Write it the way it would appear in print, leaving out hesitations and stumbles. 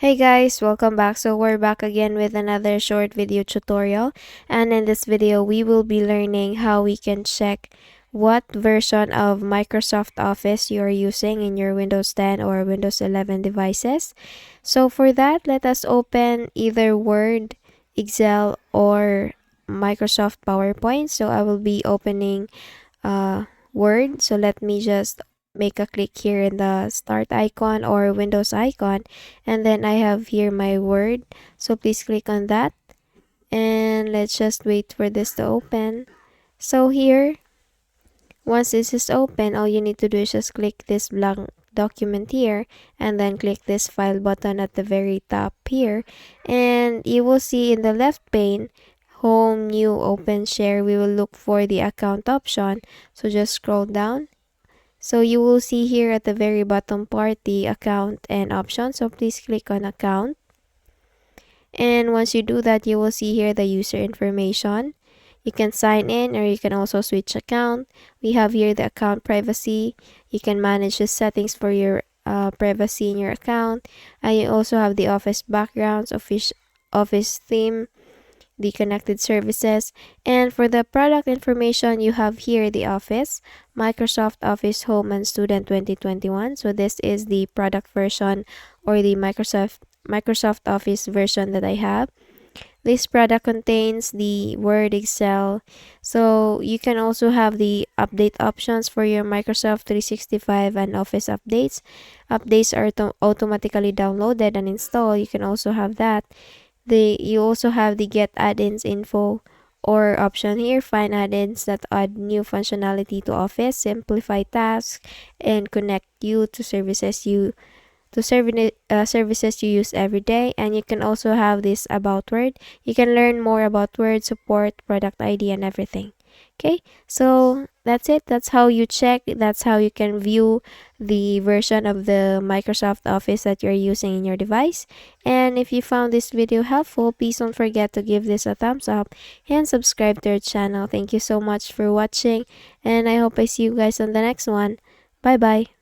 Hey guys, welcome back. So we're back again with another short video tutorial, and in this video we will be learning how we can check what version of Microsoft Office you are using in your Windows 10 or Windows 11 devices. So for that, let us open either Word, Excel, or Microsoft PowerPoint. So I will be opening Word. So let me just make a click here in the start icon or Windows icon, and then I have here my Word. So please click on that, and let's just wait for this to open. So here, once this is open, all you need to do is just click this blank document here, and then click this file button at the very top here, and you will see in the left pane, home, new, open, share, we will look for the account option. So just scroll down. So you will see here at the very bottom part the account and option. So please click on account. And once you do that, you will see here the user information. You can sign in or you can also switch account. We have here the account privacy. You can manage the settings for your privacy in your account. And you also have the office backgrounds, office theme, the connected services, and for the product information, you have here the Office, Microsoft Office Home and Student 2021. So this is the product version or the Microsoft Office version that I have. This product contains the Word, Excel. So you can also have the update options for your Microsoft 365 and Office updates. Updates are automatically downloaded and installed. You can also have that. You also have the get add-ins info or option here. Find add-ins that add new functionality to Office, simplify tasks, and connect you to services services you use every day. And you can also have this about Word. You can learn more about Word, support, product ID, and everything. Okay, so that's it. That's how you check. That's how you can view the version of the Microsoft Office that you're using in your device. And if you found this video helpful, please don't forget to give this a thumbs up and subscribe to our channel. Thank you so much for watching, and I hope I see you guys on the next one. Bye bye.